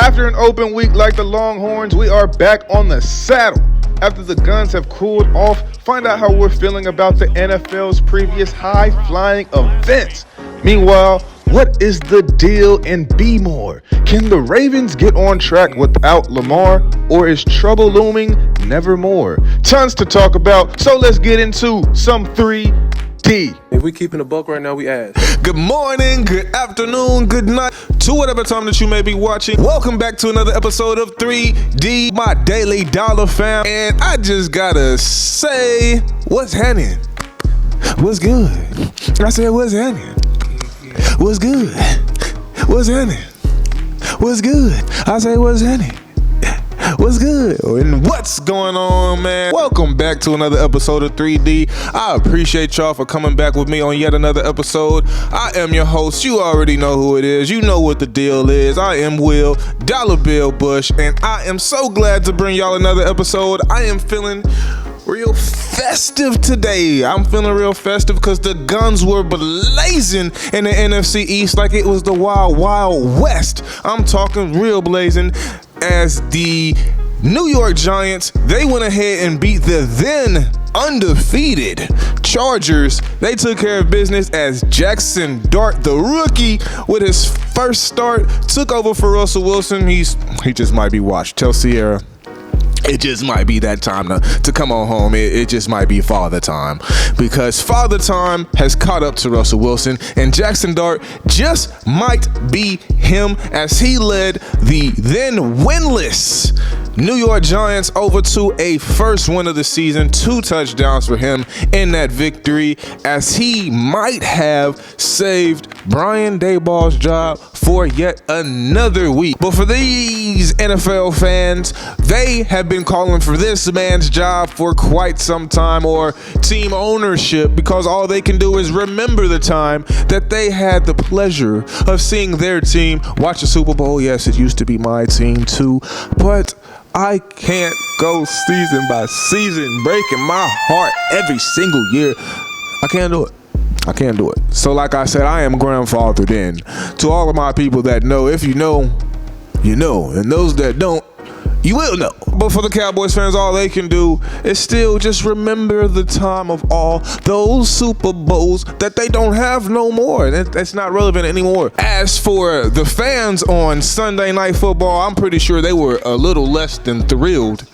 After an open week like the Longhorns, we are back on the saddle. After the Guns have cooled off, find out how we're feeling about the NFL's previous high-flying events. Meanwhile, what is the deal in B-more? Can the Ravens get on track without Lamar, or is trouble looming nevermore? Tons to talk about, so let's get into some 3D. If we keeping a buck right now, we ass. Good morning, good afternoon, good night, to whatever time that you may be watching. Welcome back to another episode of 3D, my Daily Dollar fam. And I just gotta say, what's happening? What's good? I said, what's happening? What's good? What's happening? What's good? I say, what's happening? What's good? And what's going on, man? Welcome back to another episode of 3D. I appreciate y'all for coming back with me on yet another episode. I am your host. You already know who it is. You know what the deal is. I am Will, DollaBill Bush, and I am so glad to bring y'all another episode. I am feeling real festive today. I'm feeling real festive because the Guns were blazing in the NFC East like it was the Wild Wild West. I'm talking real blazing as the New York Giants, they went ahead and beat the then undefeated Chargers. They took care of business as Jackson Dart, the rookie, with his first start, took over for Russell Wilson. He just might be washed. Tell Sierra it just might be that time to come on home. It just might be father time, because father time has caught up to Russell Wilson, and Jackson Dart just might be him as he led the then winless New York Giants over to a first win of the season, 2 touchdowns for him in that victory, as he might have saved Brian Daboll's job for yet another week. But for these NFL fans, they have been calling for this man's job for quite some time, or team ownership, because all they can do is remember the time that they had the pleasure of seeing their team watch the Super Bowl. Yes, it used to be my team too, but I can't go season by season, breaking my heart every single year. I can't do it. I can't do it. So like I said, I am grandfathered in. To all of my people that know, if you know, you know. And those that don't, you will know. But for the Cowboys fans, all they can do is still just remember the time of all those Super Bowls that they don't have no more. That's not relevant anymore. As for the fans on Sunday Night Football, I'm pretty sure they were a little less than thrilled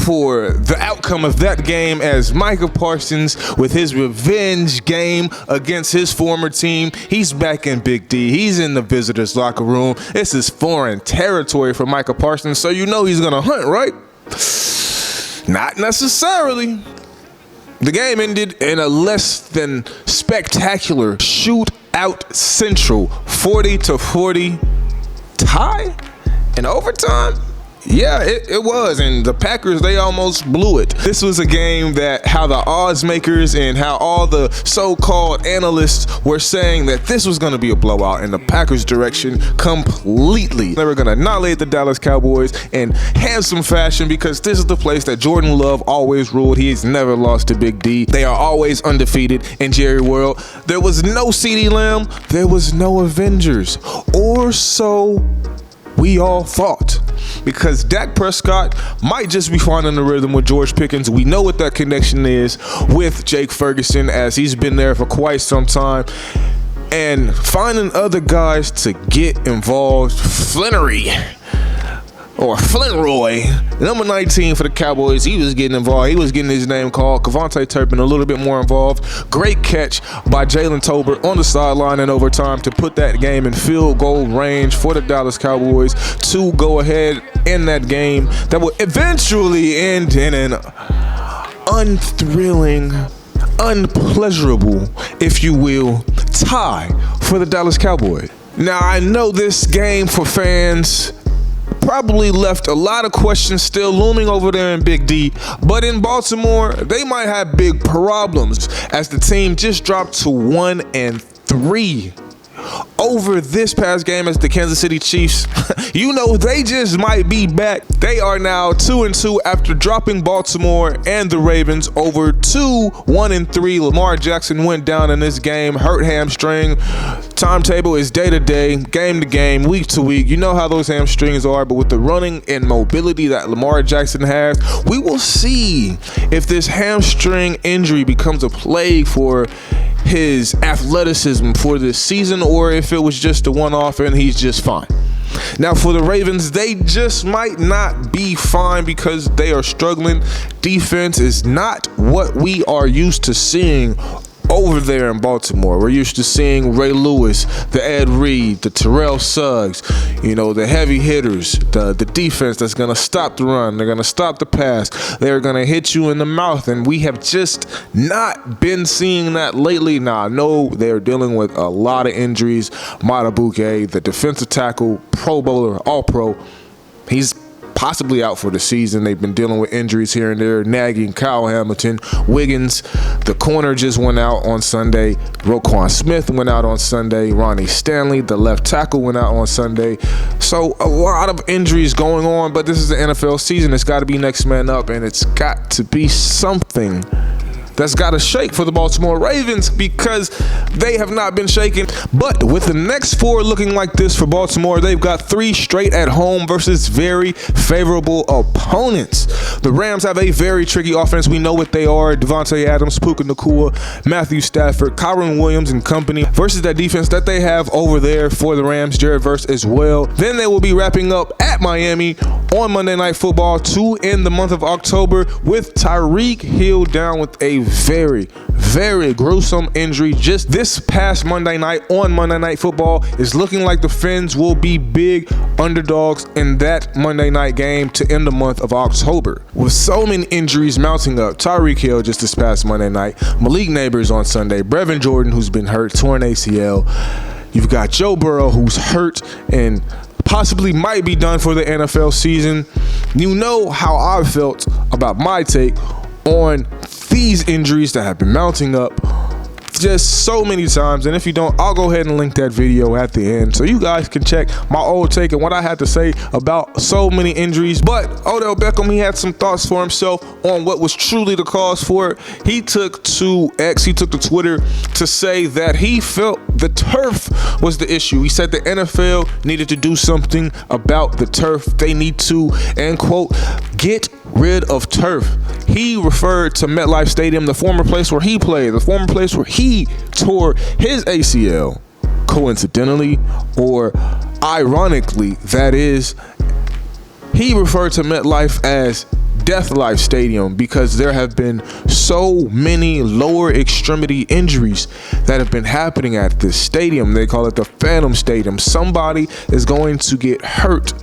for the outcome of that game, as Micah Parsons, with his revenge game against his former team, he's back in Big D. He's in the visitors' locker room. This is foreign territory for Micah Parsons, so you know he's gonna hunt, right? Not necessarily. The game ended in a less than spectacular shootout central 40-40 tie in overtime. Yeah, it was, and the Packers, they almost blew it. This was a game that how the odds makers and how all the so-called analysts were saying that this was going to be a blowout in the Packers' direction completely. They were going to annihilate the Dallas Cowboys in handsome fashion, because this is the place that Jordan Love always ruled. He has never lost to Big D. They are always undefeated in Jerry World. There was no CeeDee Lamb. There was no Avengers, or so we all thought, because Dak Prescott might just be finding the rhythm with George Pickens. We know what that connection is with Jake Ferguson, as he's been there for quite some time, and finding other guys to get involved. Flintroy, number 19 for the Cowboys, he was getting involved. He was getting his name called. Kevontae Turpin a little bit more involved. Great catch by Jalen Tolbert on the sideline in overtime to put that game in field goal range for the Dallas Cowboys to go ahead in that game that would eventually end in an unthrilling, unpleasurable, if you will, tie for the Dallas Cowboys. Now, I know this game for fans probably left a lot of questions still looming over there in Big D, but in Baltimore, they might have big problems, as the team just dropped to 1-3 over this past game as the Kansas City Chiefs. You know, they just might be back. They are now 2-2 after dropping Baltimore and the Ravens over 2-1-3. Lamar Jackson went down in this game, hurt hamstring. Timetable is day to day, game to game, week to week. You know how those hamstrings are, but with the running and mobility that Lamar Jackson has, we will see if this hamstring injury becomes a plague for his athleticism for this season, or if it was just a one-off and he's just fine. Now for the Ravens, they just might not be fine because they are struggling. Defense is not what we are used to seeing over there in Baltimore. We're used to seeing Ray Lewis, the Ed Reed, the Terrell Suggs, you know, the heavy hitters, the defense that's going to stop the run. They're going to stop the pass. They're going to hit you in the mouth. And we have just not been seeing that lately. Now, I know they're dealing with a lot of injuries. Matabuke, the defensive tackle, Pro Bowler, All-Pro, he's possibly out for the season. They've been dealing with injuries here and there. Nagy and Kyle Hamilton. Wiggins, the corner, just went out on Sunday. Roquan Smith went out on Sunday. Ronnie Stanley, the left tackle, went out on Sunday. So a lot of injuries going on, but this is the NFL season. It's got to be next man up, and it's got to be something that's got to shake for the Baltimore Ravens because they have not been shaken. But with the next four looking like this for Baltimore, they've got 3 straight at home versus very favorable opponents. The Rams have a very tricky offense. We know what they are. Devontae Adams, Puka Nacua, Matthew Stafford, Kyron Williams and company versus that defense that they have over there for the Rams, Jared Verse as well. Then they will be wrapping up at Miami on Monday Night Football to end the month of October with Tyreek Hill down with a very, very gruesome injury just this past Monday night. On Monday Night Football, is looking like the Fins will be big underdogs in that Monday night game to end the month of October. With so many injuries mounting up, Tyreek Hill just this past Monday night, Malik Neighbors on Sunday, Brevin Jordan who's been hurt, torn ACL. You've got Joe Burrow who's hurt and possibly might be done for the NFL season. You know how I felt about my take on these injuries that have been mounting up just so many times. And if you don't, I'll go ahead and link that video at the end so you guys can check my old take and what I had to say about so many injuries. But Odell Beckham, he had some thoughts for himself on what was truly the cause for it. He took to X, he took to Twitter to say that he felt the turf was the issue. He said the NFL needed to do something about the turf. They need to, and quote, get rid of turf. He referred to MetLife Stadium, the former place where he played, the former place where he tore his ACL. Coincidentally, or ironically, that is, he referred to MetLife as Death Life Stadium because there have been so many lower extremity injuries that have been happening at this stadium. They call it the Phantom Stadium. Somebody is going to get hurt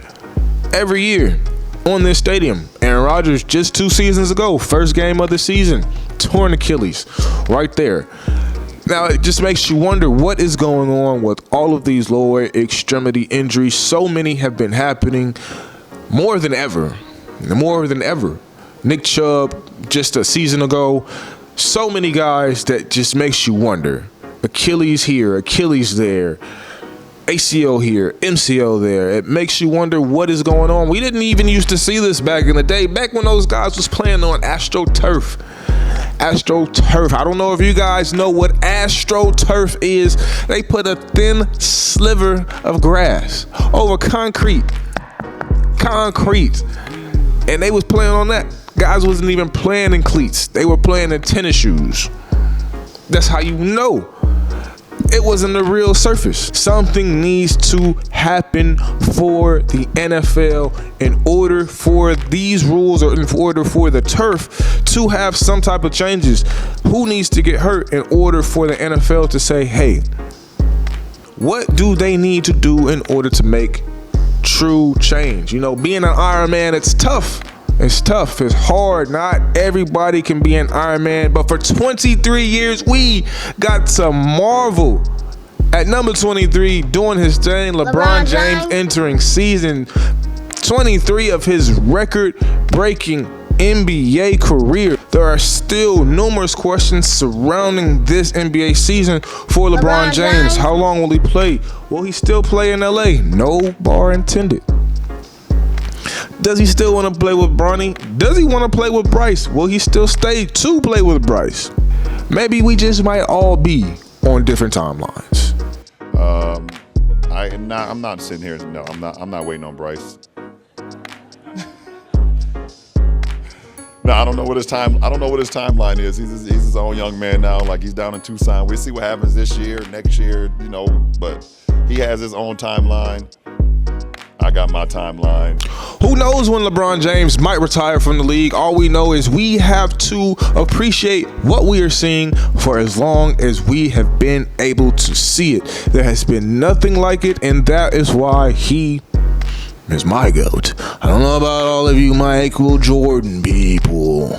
every year on this stadium. Aaron Rodgers just 2 seasons ago, first game of the season, torn Achilles right there. Now it just makes you wonder what is going on with all of these lower extremity injuries. So many have been happening more than ever. Nick Chubb just a season ago. So many guys that just makes you wonder. Achilles here, Achilles there, ACL here, MCL there. It makes you wonder what is going on. We didn't even used to see this back in the day, back when those guys was playing on AstroTurf. AstroTurf. I don't know if you guys know what AstroTurf is. They put a thin sliver of grass over concrete. And they was playing on that. Guys wasn't even playing in cleats. They were playing in tennis shoes. That's how you know it wasn't a real surface. Something needs to happen for the NFL in order for these rules, or in order for the turf to have some type of changes. Who needs to get hurt in order for the NFL to say, hey, what do they need to do in order to make true change? You know, being an Iron Man, it's tough. It's hard. Not everybody can be an Iron Man, but for 23 years we got to marvel at number 23 doing his thing. LeBron James entering season 23 of his record-breaking NBA career. There are still numerous questions surrounding this NBA season for LeBron James. How long will he play? Will he still play in LA? No bar intended. Does he still want to play with Bronny? Does he want to play with Bryce? Will he still stay to play with Bryce? Maybe we just might all be on different timelines. I'm not sitting here. No, I'm not waiting on Bryce. No, I don't know what his timeline is. He's his own young man now. Like, he's down in Tucson. We'll see what happens this year, next year, but he has his own timeline. I got my timeline. Who knows when LeBron James might retire from the league? All we know is we have to appreciate what we are seeing for as long as we have been able to see it. There has been nothing like it, and that is why he is my GOAT. I don't know about all of you Michael Jordan people.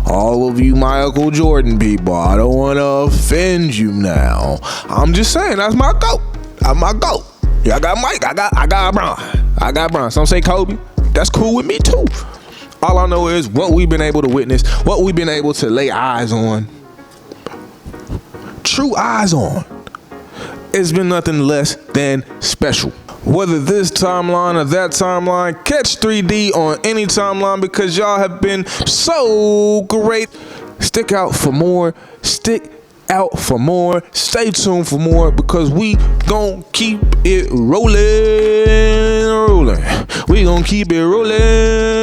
All of you Michael Jordan people. I don't want to offend you now. I'm just saying, that's my GOAT. That's my GOAT. Yeah, I got Mike. I got Bron. I got Bron. Some say Kobe. That's cool with me too. All I know is what we've been able to witness, what we've been able to lay eyes on, true eyes on. It's been nothing less than special. Whether this timeline or that timeline, catch 3D on any timeline because y'all have been so great. Stick out for more. Stay tuned for more because we gon' keep it rolling. We gon' keep it rolling.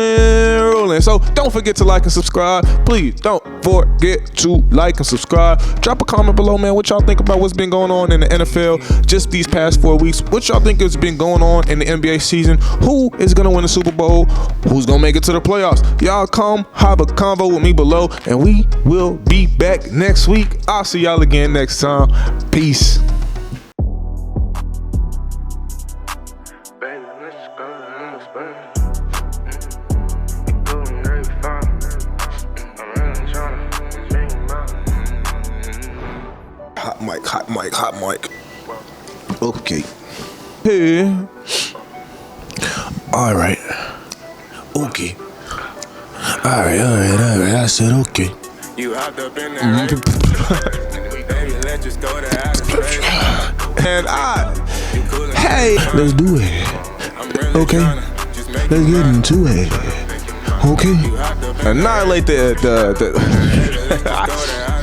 So don't forget to like and subscribe. Please don't forget to like and subscribe. Drop a comment below, man, what y'all think about what's been going on in the NFL just these past 4 weeks. What y'all think has been going on in the NBA season? Who is gonna win the Super Bowl? Who's gonna make it to the playoffs? Y'all come have a convo with me below, and we will be back next week. I'll see y'all again next time. Peace. Hot mic. Okay. Hey. All right. Okay. All right. I said okay. You hopped up in there, baby, let's just go to outer space. And hey, let's do it. Okay. Let's get into it. Okay. Annihilate the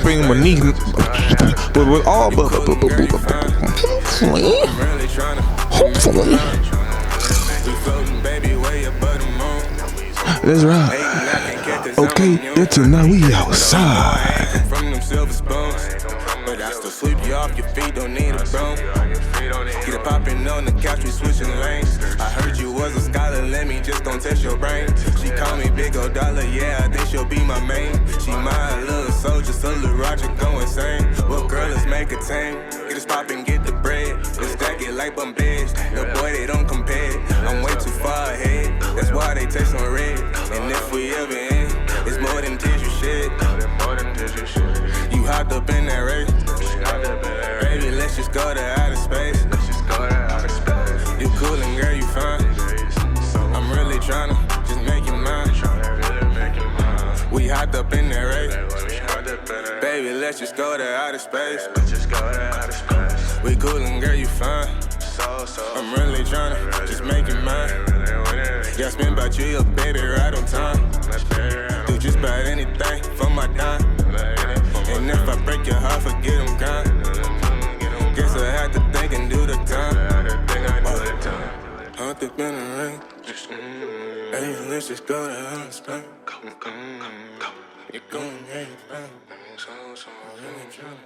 bring my knee with all hopefully. That's right. Okay, it's now we outside. From them silver spoons, but I still sweep you off your feet, don't need a broom. Get it poppin' on the couch, we switching lanes. I heard you was a scholar, let me just don't test your brain. She call me Big O Dollar, yeah, I think she'll be my main. She my little soldier, so Lil Roger go insane. What girl is make a tame? Get it poppin', get the bread. Just stack it like bum beds. The boy, they don't compare. I'm way too far ahead, that's why they taste on red. And if we ever end, it's more than tissue shit. You hopped up in that race. Baby, let's just go to outer space. You cool and girl, you fine. I'm really tryna just make you mine. We hopped up in that race. Baby, let's just go to outer space. We cool and girl, you fine. I'm really tryna just make you mine. Yeah, spin about you, your baby, right on time. Do just about anything for my dime. And if I break your heart, forget I'm gone. Guess I have to think and do the time. Hunt up in the rain. Hey, let's just go to outer space. You're going, hey, so, I'm really tryna.